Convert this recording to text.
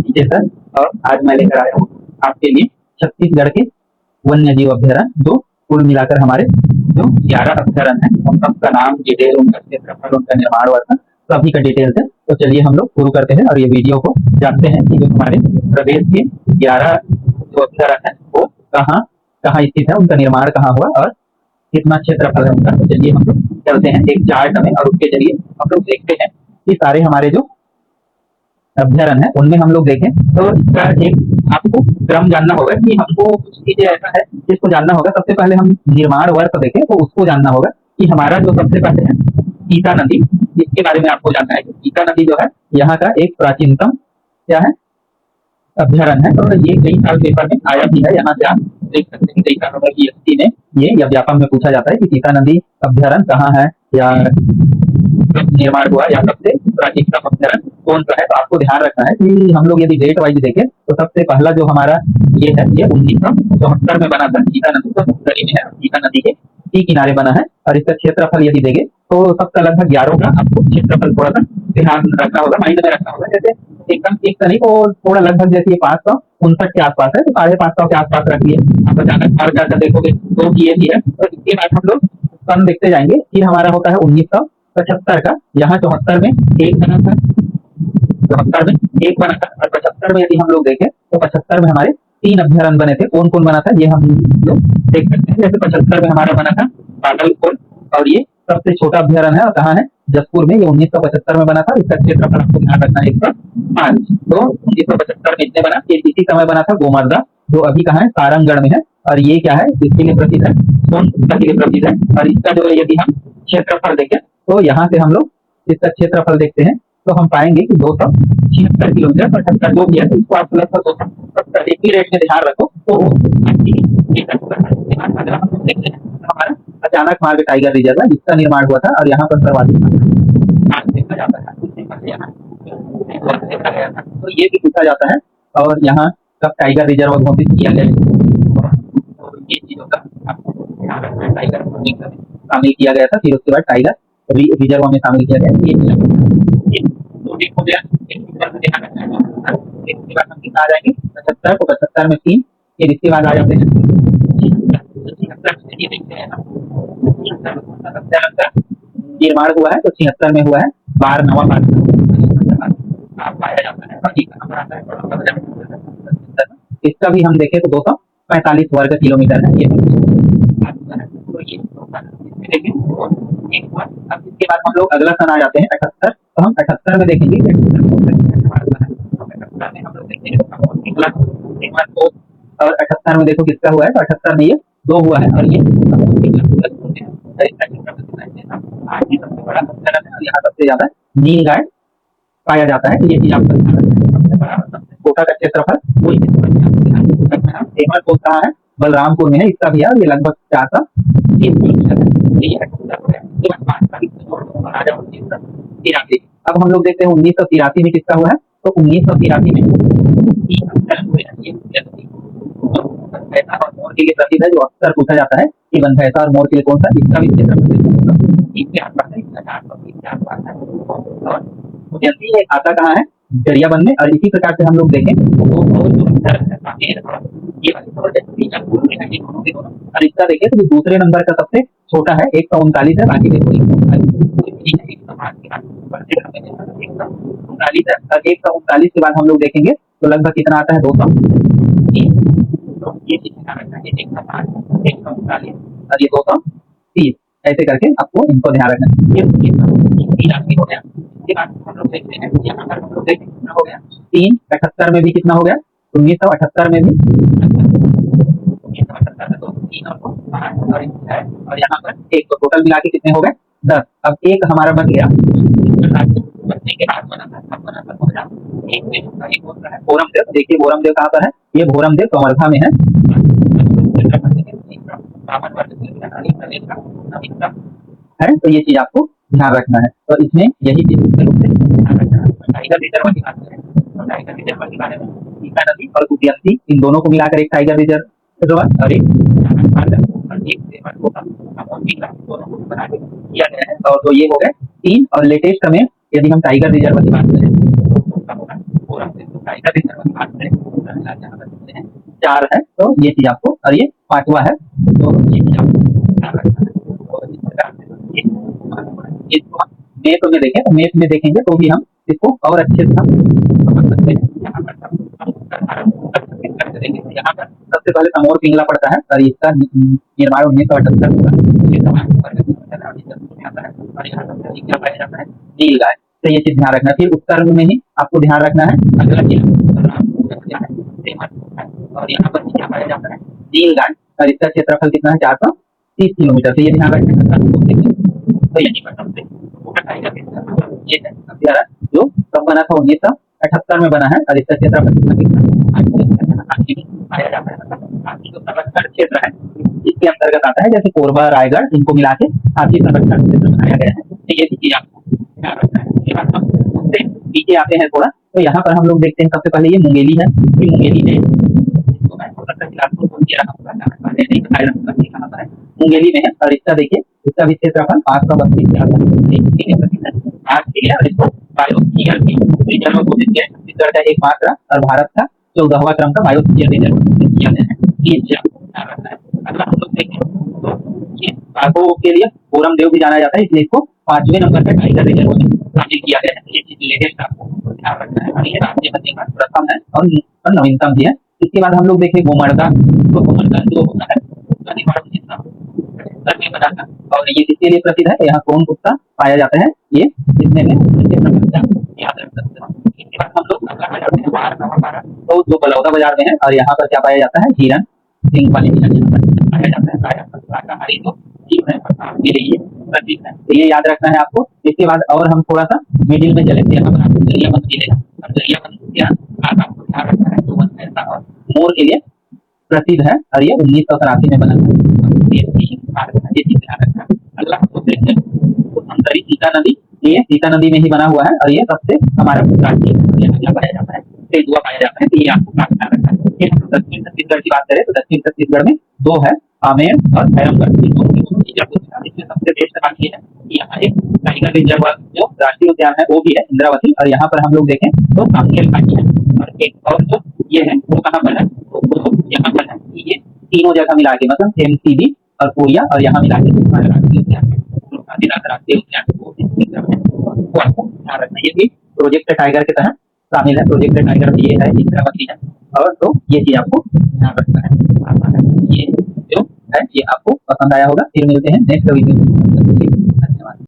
जी sir. और आज मैं लेकर आया हूँ आपके लिए छत्तीसगढ़ के वन्य जीव अभ्यारण्य, जो कुल मिलाकर हमारे जो 11 अभ्यारण्य है, उन सबका नाम, डिटेल, उनका क्षेत्रफल, उनका निर्माण वर्षन सभी का डिटेल्स है। तो चलिए हम लोग शुरू करते हैं और ये वीडियो को जानते हैं कि जो हमारे प्रदेश के 11 जो अभ्यारण्य है वो कहाँ कहाँ स्थित है, उनका निर्माण कहाँ हुआ और कितना क्षेत्रफल है उनका। तो चलिए हम लोग चलते हैं एक चार्ट में और उसके जरिए हम लोग देखते हैं कि सारे हमारे जो अभ्यारण्य है उनमें हम लोग देखें तो इसका एक आपको क्रम जानना होगा कि हमको कुछ चीजें ऐसा है जिसको जानना होगा। सबसे पहले हम निर्माण वर्ष देखें तो उसको जानना होगा कि हमारा जो सबसे पहले है सीता नदी, इसके बारे में आपको जानना है कि सीता नदी जो है यहाँ का एक प्राचीनतम क्या है अभ्यारण्य है। और ये कई साल पेपर में आया भी है, यहाँ से आप देख सकते हैं कई सालों में पीएचडी में ये या व्यापम में पूछा जाता है कि सीता नदी अभ्यारण्य कहाँ है या कब निर्माण हुआ या सबसे प्राचीनतम अभ्यारण्य कौन सा है। तो आपको ध्यान रखना है कि हम लोग यदि डेट वाइज देखें तो सबसे पहला जो हमारा ये है ये 1974 में बना था। सीता नदी तो उत्तरी में है, सीता नदी के सी किनारे बना है। और इसका क्षेत्रफल यदि देखें तो सबका लगभग 11 का आपको क्षेत्रफल थोड़ा सा ध्यान रखना होगा, माइंड में रखना होगा। जैसे एकदम ठीक तो नहीं, तो थोड़ा लगभग जैसे 559 के आसपास है तो 550 के आसपास रखिए। आप अचानक मार कर देखोगे तो ये भी है। तो इसके बाद हम लोग सन देखते जाएंगे। फिर हमारा होता है 1975 का, यहाँ 74 में एक बना था, 74 में एक बना था। और 75 में यदि हम लोग देखें तो 75 में हमारे 3 अभ्यारण्य बने थे। कौन कौन बना था ये हम लोग देख सकते हैं। जैसे 75 में हमारा बना था बागलकोट, और ये सबसे छोटा अभ्यारण्य है और कहाँ है जसपुर में। ये 1975 में बना था। इसका क्षेत्रफल आपको ध्यान रखना है 105। तो 1975 में इसने बना। फिर इसी समय बना था गोमर्दा, जो अभी कहाँ है सारंगगढ़ में है। और ये क्या है इसके लिए प्रसिद्ध है, सोनपुर के लिए प्रसिद्ध है। और इसका जो है यदि हम क्षेत्रफल देखें तो यहाँ से हम लोग इसका क्षेत्रफल देखते हैं तो हम पाएंगे कि 276 किलोमीटर 75 जो भी है, इसको आप लगभग 270 एक ही रेट में ध्यान रखो तो देखते हैं। हमारा अचानक मार्ग टाइगर रिजर्व है जिसका निर्माण हुआ था और यहाँ पर सर्वाधिक देखा जाता है। देखा गया था तो ये भी पूछा जाता है। और यहाँ कब टाइगर रिजर्व घोषित किया गया, तो ये चीजों का आपको ध्यान रखना है। टाइगर शामिल किया गया था, फिर उसके बाद टाइगर रिजर्व में शामिल किया गया। ये दो दिन हो गया, ध्यान रखना है। इसके बाद हम कितना आ जाएंगे 75, तो 75 में 3, फिर इसके बाद आ जाते हैं 76 देखते हैं निर्माण हुआ है तो 76 में हुआ है 12 पाया जाता है। इसका भी हम देखें तो 245 वर्ग किलोमीटर है ये। तो ये अब इसके बाद हम लोग अगला सन आ जाते हैं 78। तो हम 78 में देखेंगे हम लोग देखते हैं और 78 में देखो किसका हुआ है। तो 78 में ये 2 हुआ है और ये सबसे बड़ा और यहाँ सबसे ज्यादा नील गाय पाया जाता है। ये चीज आपको कोटा का क्षेत्रफल हेमरकोट कहाँ है, बलरामपुर में है। इसका भी है ये लगभग 483। अब हम लोग देखते हैं 1983 में किसका हुआ है। तो 1983 में भैंसा और मोर के लिए प्रसिद्ध है, जो अक्सर पूछा जाता है कि भैंसा और मोर के लिए कौन सा, इसका भी ये खाता कहाँ है गरियाबंद में। और इसी प्रकार से हम लोग देखें और इसका देखें तो दूसरे नंबर का सबसे छोटा है 139 है। बाकी देखो 139 के बाद हम लोग देखेंगे तो लगभग कितना आता है 200। और ये 230 ऐसे करके आपको इनको ध्यान रखना है। हो गया। हम लोग देखते हैं यहाँ पर हम लोग देखते कितना हो गया 3। 78 में भी कितना हो गया 1978 में भी 3 और यहाँ पर 1, तो टोटल मिला के कितने हो गए 10। अब एक हमारा बन गया बनने के बाद बना था एक भोरमदेव। देखिए भोरमदेव कहाँ पर है, ये भोरमदेव कवर्धा में है। तो ये चीज आपको ध्यान रखना है। तो इसमें यही चीज टाइगर रिजर्व की बात करें तो टाइगर रिजर्व के बारे में सीता नदी और उद्यंती इन दोनों को मिलाकर एक टाइगर रिजर्व और एक किया गया है। और तो ये हो गए 3। और लेटेस्ट में यदि हम टाइगर रिजर्व की बात करें टाइगर रिजर्व की बात करें जहाँ पर देखते हैं 4 है, तो ये चीज आपको, और ये 5वां है, तो ये चीज आपको ध्यान रखना है। तो इस प्रकार से इसको मैप में देखें, तो मैप में देखेंगे तो भी हम इसको और अच्छे से हम समझ सकते हैं। यहाँ पर देखेंगे, यहाँ पर सबसे पहले तमोर पिंगला पड़ता है और इसका निर्माण 1978 में हुआ। ये आता है और यहाँ पर क्या पाया जाता है, नील गाय। तो ये चीज ध्यान रखना। फिर उत्तर में ही आपको ध्यान रखना है अगला और यहाँ पर क्या पाया जाता है, नील गाय, और इसका क्षेत्रफल कितना है, 430 किलोमीटर। तो ये ध्यान रखना है। तो ये नहीं कर सकते, ये है अभ्यारण्य जो कब बना था, 1978 में बना है, और इसका क्षेत्रफल कितना पाया जाता है। हाथी जो संरक्षण क्षेत्र है इसके अंतर्गत आता है, जैसे कोरबा, रायगढ़, इनको मिला के हाथी संरक्षण क्षेत्र बनाया गया है। तो ये चीज आपको ध्यान रखना है। पीछे आते हैं थोड़ा, तो यहाँ पर हम लोग देखते हैं सबसे पहले ये मुंगेली है। मुंगेली में मुंगेली में है, और इसका देखिए, इसका भी क्षेत्रफल 532 छत्तीसगढ़ का एकमात्र और भारत का 14वां क्रम का बायोस्फीयर रिजर्व किया गया है। अगला हम लोग देखें तो ये काको के लिए कोरम देव भी जाना जाता है, इसलिए इसको 5वें नंबर पे टाइगर रिजर्व में शामिल किया गया है। ये चीज लेटेस्ट आपको ध्यान रखना है, और ये राज्यपति का प्रथम है और नवीनतम भी है। इसके बाद हम लोग देखें गोमड़का, तो गोमड़का जो होता है उसका निर्माण जितना में बना था, और ये किसके लिए प्रसिद्ध है, यहाँ कौन गुप्ता पाया जाता है, ये जितने में याद रख सकते हैं। इसके बाद हम लोग तो जो बलौदा बाजार में है, और यहाँ पर क्या पाया जाता है, हिरन, सिंह वाले हिरन यहाँ पर पाया जाता है। शाकाहारी तो जीव है के लिए प्रसिद्ध है, तो ये याद रखना है आपको। इसके बाद और हम थोड़ा सा मिडिल में चले, यहाँ पर आपको दरियाबंद मिलेगा, और दरियाबंद आपको ध्यान रखना है, तो मोर के लिए प्रसिद्ध है, और ये 1983 में बना था। अगला अंतरी सीता नदी, ये सीता नदी में ही बना हुआ है, और ये सबसे हमारा प्राचीन पाया जाता है, तेंदुआ पाया जाता है। तो ये आपको ध्यान रखना है। दक्षिण छत्तीसगढ़ की बात करें तो दक्षिण छत्तीसगढ़ में 2 है, आमेर और भैरमगढ़। इसमें सबसे बेस्ट बात ये है कि यहाँ एक टाइगर रिजर्व जो राष्ट्रीय उद्यान है वो भी है, इंद्रावती, और यहाँ पर हम लोग देखें तो कांकेर घाटी है, और एक और जो ये है वो कहाँ पर है, वो यहाँ पर है। ये तीनों जगह मिला के, मतलब एमसीबी और कोरिया और यहाँ मिला के राष्ट्रीय उद्यान राष्ट्रीय उद्यान को आपको ध्यान रखना है। ये भी प्रोजेक्ट टाइगर के तहत शामिल है। प्रोजेक्ट टाइगर ये है, इंद्रावती है, और तो ये चीज आपको ध्यान रखना है। ये जो है ये आपको पसंद आया होगा। फिर मिलते हैं नेक्स्ट वीडियो में। धन्यवाद।